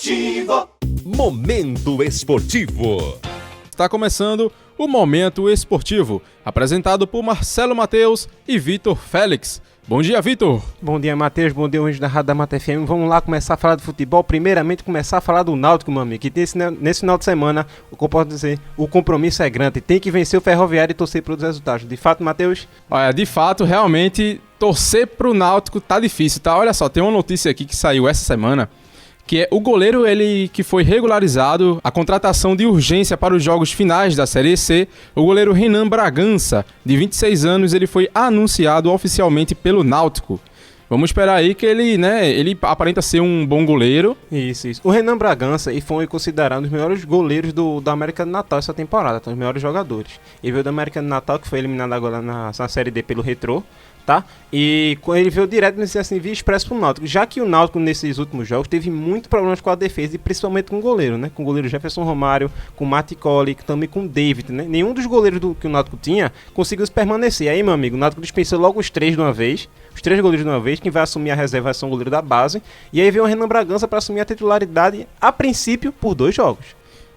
Esportivo. Momento Esportivo. Está começando o Momento Esportivo, apresentado por Marcelo Matheus e Vitor Félix. Bom dia, Vitor. Bom dia, Matheus. Bom dia, hoje da Rádio da Mata FM. Vamos lá começar a falar de futebol. Primeiramente, começar a falar do Náutico, meu amigo. Que nesse final de semana, o que eu posso dizer, o compromisso é grande. Tem que vencer o Ferroviário e torcer para os resultados. De fato, Matheus? Olha, de fato, realmente, torcer para o Náutico tá difícil, tá? Olha só, tem uma notícia aqui que saiu essa semana, que é o goleiro que foi regularizado, a contratação de urgência para os jogos finais da Série C, o goleiro Renan Bragança, de 26 anos, ele foi anunciado oficialmente pelo Náutico. Vamos esperar aí que ele aparenta ser um bom goleiro. Isso. O Renan Bragança foi considerado um dos melhores goleiros da América do Natal essa temporada, tá? Os melhores jogadores. Ele veio da América do Natal, que foi eliminado agora na Série D pelo Retrô, tá? E ele veio direto, via expresso pro Náutico, já que o Náutico nesses últimos jogos teve muitos problemas com a defesa e principalmente com o goleiro, né? Com o goleiro Jefferson Romário, com o Maticoli, também com o David, né? Nenhum dos goleiros que o Náutico tinha conseguiu se permanecer. Aí, meu amigo, o Náutico dispensou logo os três goleiros de uma vez, quem vai assumir a reserva vai ser um goleiro da base, e aí veio o Renan Bragança para assumir a titularidade, a princípio, por 2 jogos.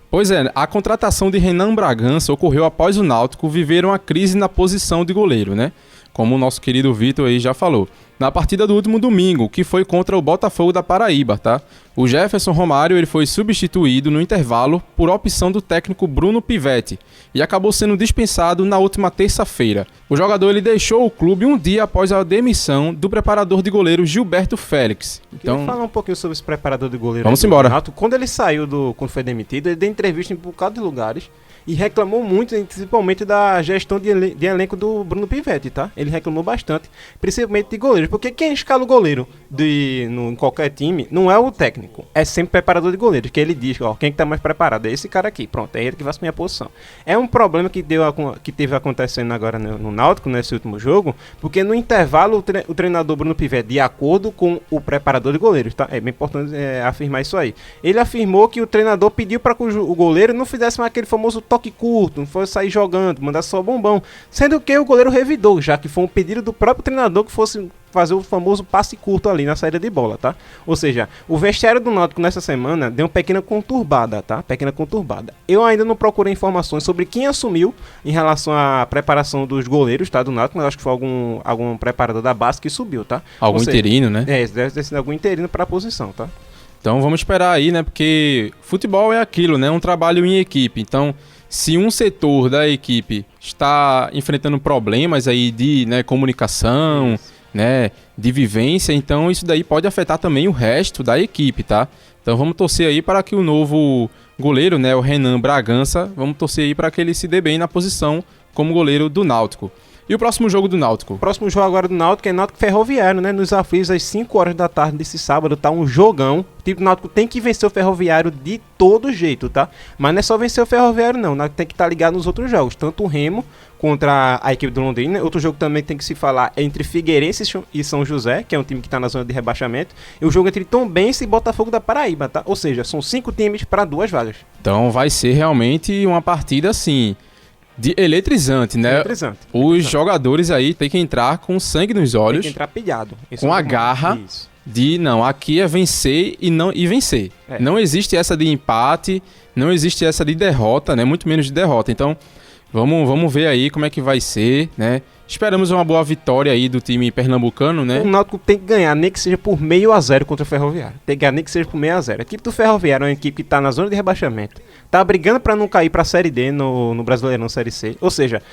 Pois é, a contratação de Renan Bragança ocorreu após o Náutico viver uma crise na posição de goleiro, né? Como o nosso querido Vitor aí já falou. Na partida do último domingo, que foi contra o Botafogo da Paraíba, tá? O Jefferson Romário ele foi substituído no intervalo por opção do técnico Bruno Pivetti e acabou sendo dispensado na última terça-feira. O jogador ele deixou o clube um dia após a demissão do preparador de goleiro Gilberto Félix. Então, queria falar um pouquinho sobre esse preparador de goleiro. Vamos embora. Renato. Quando ele saiu quando foi demitido, ele deu entrevista em um bocado de lugares e reclamou muito, principalmente da gestão de elenco do Bruno Pivetti, tá? Ele reclamou bastante, principalmente de goleiros, porque quem escala o goleiro em qualquer time não é o técnico, é sempre o preparador de goleiros, que ele diz, ó, quem que tá mais preparado é esse cara aqui, pronto, é ele que vai assumir a posição. É um problema que teve acontecendo agora no Náutico, nesse último jogo, porque no intervalo o treinador Bruno Pivetti, de acordo com o preparador de goleiros, tá? É bem importante afirmar isso aí. Ele afirmou que o treinador pediu para que o goleiro não fizesse mais aquele famoso toque curto, não fosse sair jogando, mandar só bombão, sendo que o goleiro revidou, já que foi um pedido do próprio treinador que fosse fazer o famoso passe curto ali na saída de bola, tá? Ou seja, o vestiário do Náutico nessa semana deu uma pequena conturbada, tá? Eu ainda não procurei informações sobre quem assumiu em relação à preparação dos goleiros, tá? Do Náutico, mas acho que foi algum preparador da base que subiu, tá? Algum interino, né? Deve ter sido algum interino para a posição, tá? Então vamos esperar aí, né? Porque futebol é aquilo, né? Um trabalho em equipe. Então, se um setor da equipe está enfrentando problemas aí de comunicação, né, de vivência, então isso daí pode afetar também o resto da equipe, tá? Então vamos torcer aí para que o novo goleiro, né, o Renan Bragança, vamos torcer aí para que ele se dê bem na posição como goleiro do Náutico. E o próximo jogo do Náutico? O próximo jogo agora do Náutico é Náutico Ferroviário, né? Nos aflitos às 5 horas da tarde desse sábado, tá um jogão. O Náutico tem que vencer o Ferroviário de todo jeito, tá? Mas não é só vencer o Ferroviário, não. O Náutico tem que estar ligado nos outros jogos. Tanto o Remo contra a equipe do Londrina. Outro jogo também tem que se falar é entre Figueirense e São José, que é um time que está na zona de rebaixamento. E o jogo entre Tombense e Botafogo da Paraíba, tá? Ou seja, são 5 times para 2 vagas. Então vai ser realmente uma partida assim eletrizante, né? Eletrizante. Jogadores aí tem que entrar com sangue nos olhos. Tem que entrar pilhado. Com a garra aqui é vencer e vencer. Não existe essa de empate, não existe essa de derrota, né? Muito menos de derrota. Então, vamos ver aí como é que vai ser, né? Esperamos uma boa vitória aí do time pernambucano, né? O Náutico tem que ganhar, nem que seja por 0,5 contra o Ferroviário. Tem que ganhar, nem que seja por 0,5. A equipe do Ferroviário é uma equipe que está na zona de rebaixamento. Tá brigando para não cair para a Série D no Brasileirão Série C. Ou seja,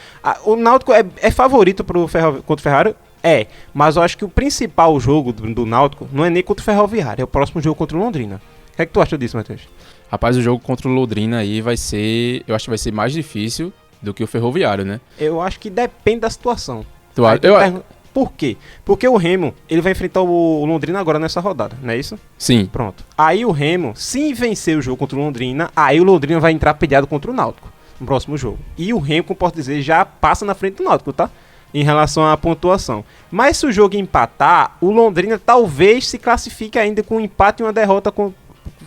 o Náutico é favorito contra o Ferroviário? É, mas eu acho que o principal jogo do Náutico não é nem contra o Ferroviário, é o próximo jogo contra o Londrina. O que é que tu acha disso, Matheus? Rapaz, o jogo contra o Londrina aí eu acho que vai ser mais difícil do que o Ferroviário, né? Eu acho que depende da situação. Por quê? Porque o Remo, ele vai enfrentar o Londrina agora nessa rodada, não é isso? Sim. Pronto. Aí o Remo, se vencer o jogo contra o Londrina, aí o Londrina vai entrar pilhado contra o Náutico no próximo jogo. E o Remo, como posso dizer, já passa na frente do Náutico, tá? Em relação à pontuação. Mas se o jogo empatar, o Londrina talvez se classifique ainda com um empate e uma derrota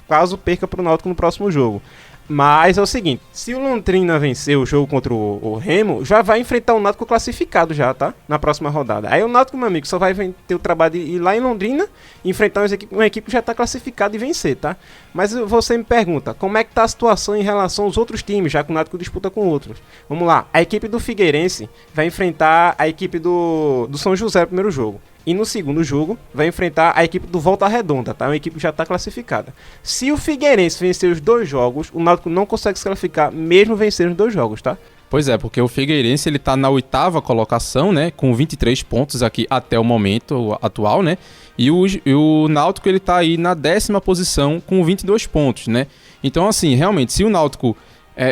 caso perca para o Náutico no próximo jogo. Mas é o seguinte, se o Londrina vencer o jogo contra o Remo, já vai enfrentar o Náutico classificado já, tá? Na próxima rodada. Aí o Náutico, meu amigo, só vai ter o trabalho de ir lá em Londrina, enfrentar uma equipe que já tá classificada e vencer, tá? Mas você me pergunta, como é que tá a situação em relação aos outros times, já que o Náutico disputa com outros? Vamos lá, a equipe do Figueirense vai enfrentar a equipe do São José no primeiro jogo. E no segundo jogo, vai enfrentar a equipe do Volta Redonda, tá? Uma equipe que já está classificada. Se o Figueirense vencer os 2 jogos, o Náutico não consegue se classificar, mesmo vencer os 2 jogos, tá? Pois é, porque o Figueirense ele tá na 8ª colocação, né? Com 23 pontos aqui até o momento atual, né? E o Náutico ele tá aí na 10ª posição com 22 pontos, né? Então, assim, realmente, se o Náutico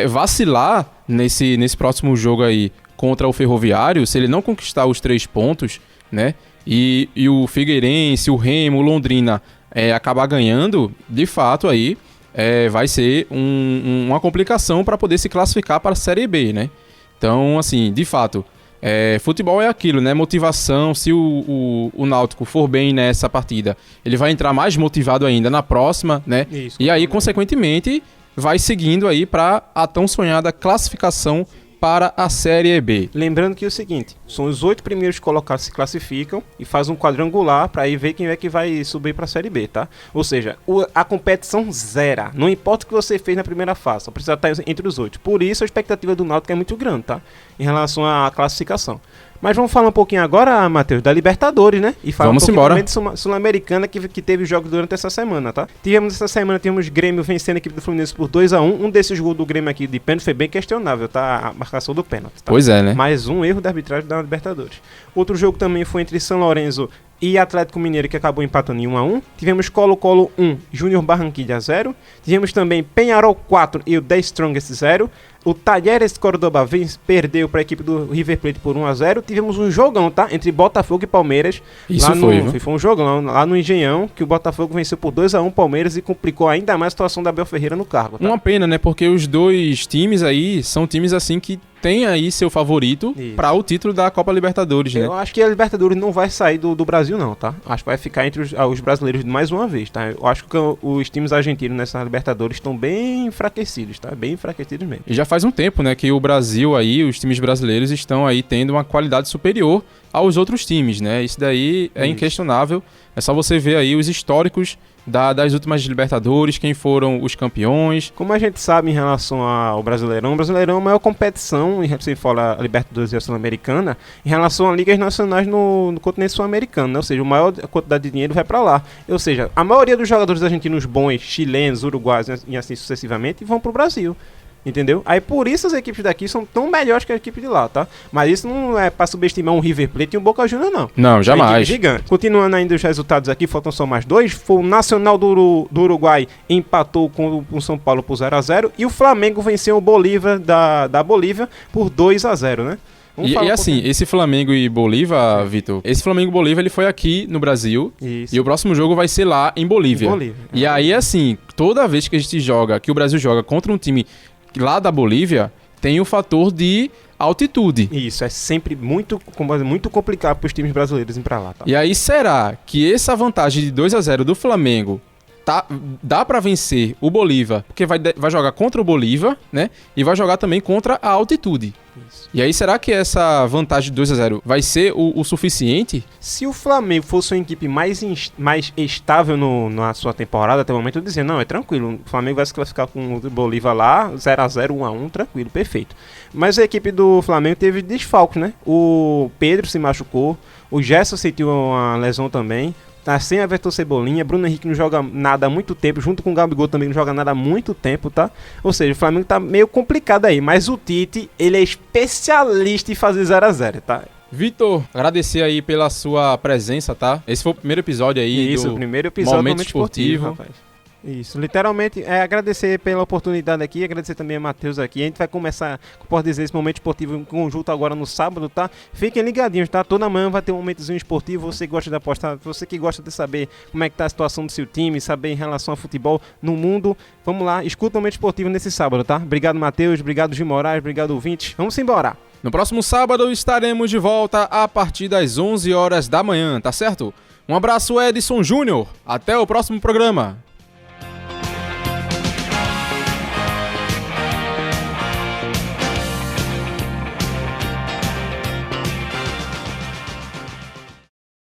vacilar nesse próximo jogo aí contra o Ferroviário, se ele não conquistar os 3 pontos, né? E o Figueirense, o Remo, o Londrina acabar ganhando, de fato aí vai ser uma complicação para poder se classificar para a Série B, né? Então, assim, de fato, futebol é aquilo, né? Motivação, se o Náutico for bem nessa partida, ele vai entrar mais motivado ainda na próxima, né? Isso, e aí, consequentemente, vai seguindo aí para a tão sonhada classificação para a Série B. Lembrando que é o seguinte, são os 8 primeiros colocados que se classificam e faz um quadrangular para aí ver quem é que vai subir para a Série B, tá? Ou seja, a competição zera. Não importa o que você fez na primeira fase, só precisa estar entre os 8. Por isso a expectativa do Náutico é muito grande, tá? Em relação à classificação. Mas vamos falar um pouquinho agora, Matheus, da Libertadores, né? E falar vamos um pouquinho embora. também de Sul-Americana que teve jogos durante essa semana, tá? Essa semana Grêmio vencendo a equipe do Fluminense por 2-1. Um desses gols do Grêmio aqui de pênalti foi bem questionável, tá? A marcação do pênalti, tá? Pois é, né? Mais um erro da arbitragem da Libertadores. Outro jogo também foi entre São Lourenço e Atlético Mineiro, que acabou empatando em 1-1. Tivemos Colo-Colo 1, Júnior Barranquilla 0. Tivemos também Peñarol 4 e o The Strongest 0. O Talleres Córdoba perdeu para a equipe do River Plate por 1-0. Tivemos um jogão, tá? Entre Botafogo e Palmeiras. Isso foi um jogão lá no Engenhão, que o Botafogo venceu por 2-1 Palmeiras e complicou ainda mais a situação da Abel Ferreira no cargo, tá? Uma pena, né? Porque os 2 times aí são times assim que tem aí seu favorito para o título da Copa Libertadores, né? Eu acho que a Libertadores não vai sair do Brasil, não, tá? Acho que vai ficar entre os brasileiros mais uma vez, tá? Eu acho que os times argentinos nessa Libertadores estão bem enfraquecidos, tá? Bem enfraquecidos mesmo. E já faz um tempo, né, que o Brasil aí, os times brasileiros estão aí tendo uma qualidade superior aos outros times, né? Isso daí é inquestionável. É só você ver aí os históricos das últimas Libertadores, quem foram os campeões. Como a gente sabe em relação ao Brasileirão, o Brasileirão é a maior competição, se fala a Libertadores e a Sul-Americana, em relação a ligas nacionais no continente sul-americano, né? Ou seja, a maior quantidade de dinheiro vai para lá. Ou seja, a maioria dos jogadores argentinos bons, chilenos, uruguaios e assim sucessivamente, vão para o Brasil. Entendeu? Aí por isso as equipes daqui são tão melhores que a equipe de lá, tá? Mas isso não é pra subestimar um River Plate e um Boca Juniors, não. Não, jamais. Gigante. Continuando ainda os resultados aqui, faltam só mais 2. Foi o Nacional do Uruguai empatou com o São Paulo por 0-0 e o Flamengo venceu o Bolívar da Bolívia por 2-0, né? E assim, esse Flamengo e Bolívar, Vitor, esse Flamengo e Bolívar, ele foi aqui no Brasil. Isso. E o próximo jogo vai ser lá em Bolívia. E aí, assim, toda vez que a gente joga, que o Brasil joga contra um time lá da Bolívia, tem o fator de altitude. Isso, é sempre muito complicado para os times brasileiros ir para lá, tá? E aí, será que essa vantagem de 2-0 do Flamengo dá para vencer o Bolívar? Porque vai jogar contra o Bolívar, né? E vai jogar também contra a altitude. Isso. E aí, será que essa vantagem de 2-0 vai ser o suficiente? Se o Flamengo fosse uma equipe mais estável na sua temporada, até o momento eu dizia, não, é tranquilo, o Flamengo vai se classificar com o Bolívar lá, 0-0, 1-1, tranquilo, perfeito. Mas a equipe do Flamengo teve desfalques, né? O Pedro se machucou, o Gerson sentiu uma lesão também, tá sem Everton Cebolinha, Bruno Henrique não joga nada há muito tempo, junto com o Gabigol também não joga nada há muito tempo, tá? Ou seja, o Flamengo tá meio complicado aí, mas o Tite, ele é especialista em fazer 0-0, tá? Vitor, agradecer aí pela sua presença, tá? Esse foi o primeiro episódio aí do primeiro episódio Momento Esportivo, rapaz. Isso, literalmente, agradecer pela oportunidade aqui, agradecer também a Matheus aqui. A gente vai começar, posso dizer, esse momento esportivo em conjunto agora no sábado, tá? Fiquem ligadinhos, tá? Toda manhã vai ter um momentozinho esportivo. Você que gosta de apostar, você que gosta de saber como é que tá a situação do seu time, saber em relação ao futebol no mundo, vamos lá, escuta o momento esportivo nesse sábado, tá? Obrigado, Matheus, obrigado, Gil Moraes, obrigado, ouvintes. Vamos embora! No próximo sábado estaremos de volta a partir das 11 horas da manhã, tá certo? Um abraço, Edson Júnior. Até o próximo programa.